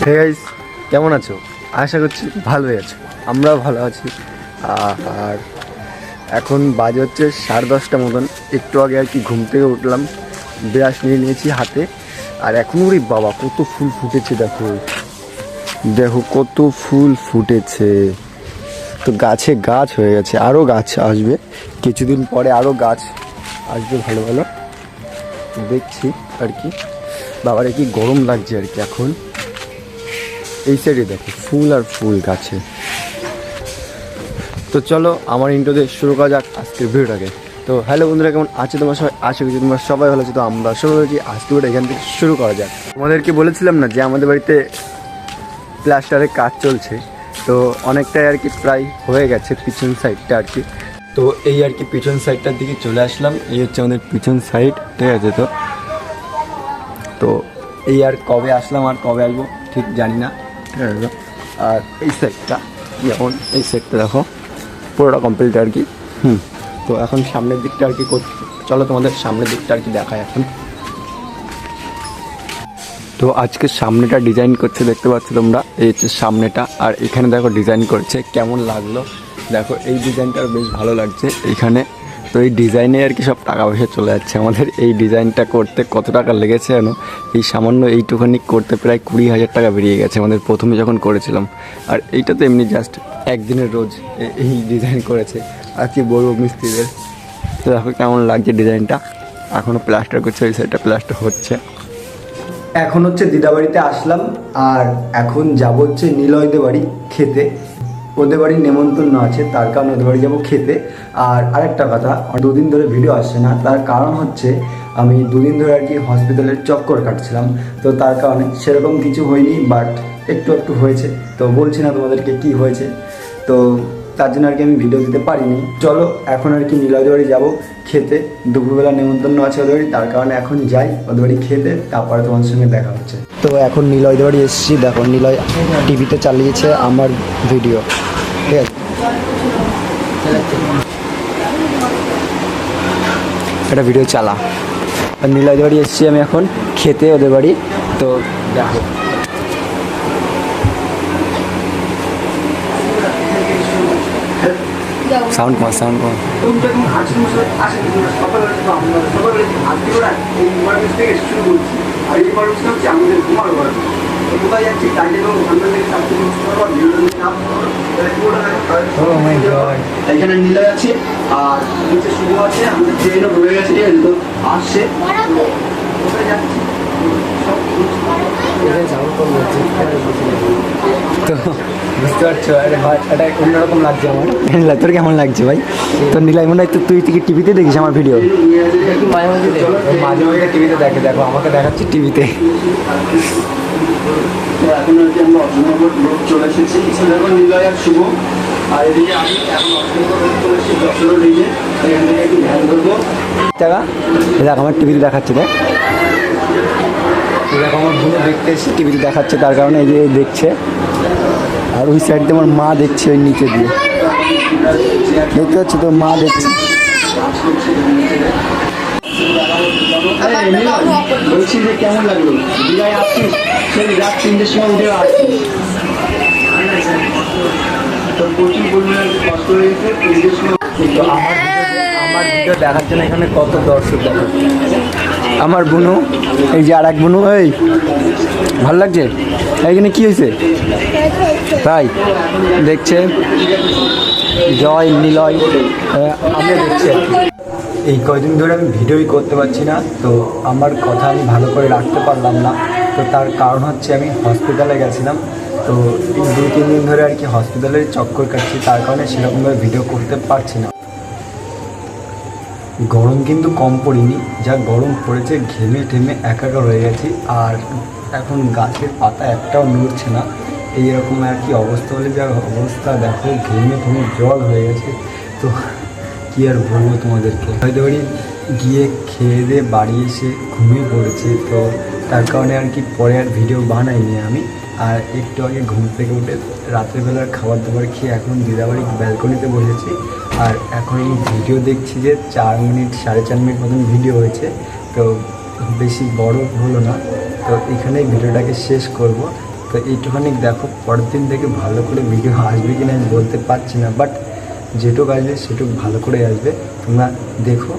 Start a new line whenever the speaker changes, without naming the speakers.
Hey guys, কেমন আছো? আশা করছি ভালোই আছো। আমরাও ভালো আছি। আর এখন বাজে হচ্ছে 10:30 মতন। একটু আগে আর কি ঘুম থেকে উঠলাম, ব্রাশ নিয়ে নিয়েছি হাতে। আর এখন ওরে বাবা কত ফুল ফুটেছে, দেখো দেখো কত ফুল ফুটেছে। তো গাছে গাছ হয়ে গেছে, আরও গাছ আসবে কিছুদিন পরে, আরও গাছ আসবে ভালো ভালো দেখছি আর কি। বাবারে কি গরম লাগছে আর কি এখন। এই সাইডে দেখো ফুল আর ফুল গাছে। তো চলো আমার ইন্ট্রো দিয়ে শুরু করা যাক আজকের ভিডিওটাকে। তো হ্যালো বন্ধুরা, কেমন আছে তোমার সবাই? আশা করছি তোমরা সবাই ভালো আছো। তো আমরা শুরু করেছি আজকে ভিডিও, এখান থেকে শুরু করা যাক। তোমাদেরকে বলেছিলাম না যে আমাদের বাড়িতে প্লাস্টারের কাজ চলছে, তো অনেকটাই আর কি প্রায় হয়ে গেছে পিছন সাইডটা আর কি। তো এই আর কি পিছন সাইডটার দিকে চলে আসলাম। এই হচ্ছে আমাদের পিছন সাইড, ঠিক আছে? তো এই আর কবে আসলাম আর কবে আসবো ঠিক জানি না, ঠিক আছে? আর এই সাইডটা যেমন, এই সাইডটা দেখো পুরোটা কমপ্লিট আর কি। তো এখন সামনের দিকটা আর কি চলো তোমাদের সামনের দিকটা আর কি দেখায় এখন। তো আজকে সামনেটা ডিজাইন করছে, দেখতে পাচ্ছ তোমরা। এই হচ্ছে সামনেটা, আর এখানে দেখো ডিজাইন করছে, কেমন লাগলো দেখো। এই ডিজাইনটা বেশ ভালো লাগছে এখানে। তো এই ডিজাইনে আর কি সব টাকা পয়সা চলে যাচ্ছে আমাদের। এই ডিজাইনটা করতে কত টাকা লেগেছে জানো? এই সামান্য এইটুখানি করতে প্রায় 20,000 টাকা বেরিয়ে গেছে আমাদের প্রথমে যখন করেছিলাম। আর এইটা তো এমনি জাস্ট একদিনের রোজ এই ডিজাইন করেছে। আর কি বলবো মিস্ত্রিদের। তো দেখো কেমন লাগছে ডিজাইনটা। এখনও প্লাস্টার করছে, ওই সাইডটা প্লাস্টার হচ্ছে। এখন হচ্ছে দিদাবাড়িতে আসলাম, আর এখন যাব হচ্ছে নিলয়দের বাড়ি খেতে। ওদের বাড়ি নেমন্তন্ন আছে, তার কারণে ওদের বাড়ি যাবো খেতে। আর আরেকটা কথা, দুদিন ধরে ভিডিও আসছে না, তার কারণ হচ্ছে আমি দুদিন ধরে আর কি হসপিটালের চক্কর কাটছিলাম। তো তার কারণে সেরকম কিছু হয়নি, বাট একটু একটু হয়েছে। তো বলছি না তোমাদেরকে কি হয়েছে, তো তার জন্য আর কি আমি ভিডিও দিতে পারিনি। চলো এখন আর কি নিলয়দের বাড়ি যাবো খেতে। দুপুরবেলা নেমন্তন্ন আছে ওদের বাড়ি, তার কারণে এখন যাই ওদের বাড়ি খেতে, তারপরে তোমাদের সঙ্গে দেখা হচ্ছে। তো এখন নিলয়দের বাড়ি এসেছি, দেখো নিলয় টিভিতে চালিয়েছে আমার ভিডিও, ঠিক আছে? একটা ভিডিও চালা। আর নিলয়দের বাড়ি এসেছি আমি এখন খেতে ওদের বাড়ি। তো দেখো সাউন্ড কর, সাউন্ড কর। এখানে নিলয় আছে আর নিচে শুভ আছে। আমাদের ট্রেনও ঢুকে গেছে, তো আসছে। তো বুঝতে পারছো, এটা অন্যরকম লাগছে আমার। তোর কেমন লাগছে ভাই? তোর নিলয় মনে হয় তো তুই টিভিতে দেখিস আমার ভিডিও? মাঝে মাঝে টিভিতে দেখে, দেখো আমাকে দেখাচ্ছি টিভিতে। এখন আর কি আমরা অসম্ভব লোক চলে এসেছি। দেখো নিলয় আর শুভ, আর এদিকে আমি এখন অসম্ভব চলে এসেছি যশোর রেঞ্জে। এখান থেকে একটু ধ্যান ধরবো। দেখা দেখ আমার টিভিতে দেখাচ্ছে, দেখ দেখো আমার বোনে দেখতে এসে টিভিতে দেখাচ্ছে, তার কারণে এই যে দেখছে। আর ওই সাইড দিয়ে আমার মা দেখছে, ওই নিচে দিয়ে দেখতে পাচ্ছি, তো মা দেখছে। বলছি যে কেমন লাগলো দীঘায় আসছিস? সেই রাত 3টের সময় উঠে আসছিস, তো প্রচুর পরিমাণে কষ্ট হয়েছে। তো আমার ভিডিও দেখার জন্য এখানে কত দর্শক দেখো। আমার বোনু, এই যে আর এক বোনু, এই ভালো লাগছে। এইখানে কি হয়েছে তাই দেখছে জয় নিলয়, আমিও দেখছি। এই কয়দিন ধরে আমি ভিডিওই করতে পারছি না, তো আমার কথা আমি ভালো করে রাখতে পারলাম না। তো তার কারণ হচ্ছে আমি হসপিটালে গেছিলাম। তো এই 2-3 দিন ধরে আর কি হসপিটালের চক্কর কাটছি, তার কারণে সেরকমভাবে ভিডিও করতে পারছি না। গরম কিন্তু কম পড়িনি, যা গরম পড়েছে, ঘেমে ঠেমে একাকার হয়ে গেছি। আর এখন গাছের পাতা একটাও নড়ছে না, এইরকম আর কি অবস্থা হলে যা অবস্থা দেখো, ঘেমে ঠেমে জল হয়ে গেছে। তো কী আর বলবো তোমাদেরকে। হয়তো বাড়ি গিয়ে খেয়ে দিয়ে বাড়ি এসে ঘুমিয়ে পড়েছি, তো তার কারণে আর কি পরে আর ভিডিও বানাইনি আমি। আর একটু আগে ঘুম থেকে উঠে রাত্রেবেলার খাবার দাবার খেয়ে এখন দিদাবাড়ির ব্যালকনিতে বসেছি। আর এখন এই ভিডিও দেখছি যে 4 মিনিট 4.5 মিনিট মতন ভিডিও হয়েছে, তো বেশি বড় হলো না। তো এখানেই ভিডিওটাকে শেষ করব। তো তো এইটুখানি দেখো, পরের দিন থেকে ভালো করে ভিডিও আসবে কিনা আমি বলতে পারছি না, বাট যেটুকু আসবে সেটুকু ভালো করে আসবে, তোমরা দেখো।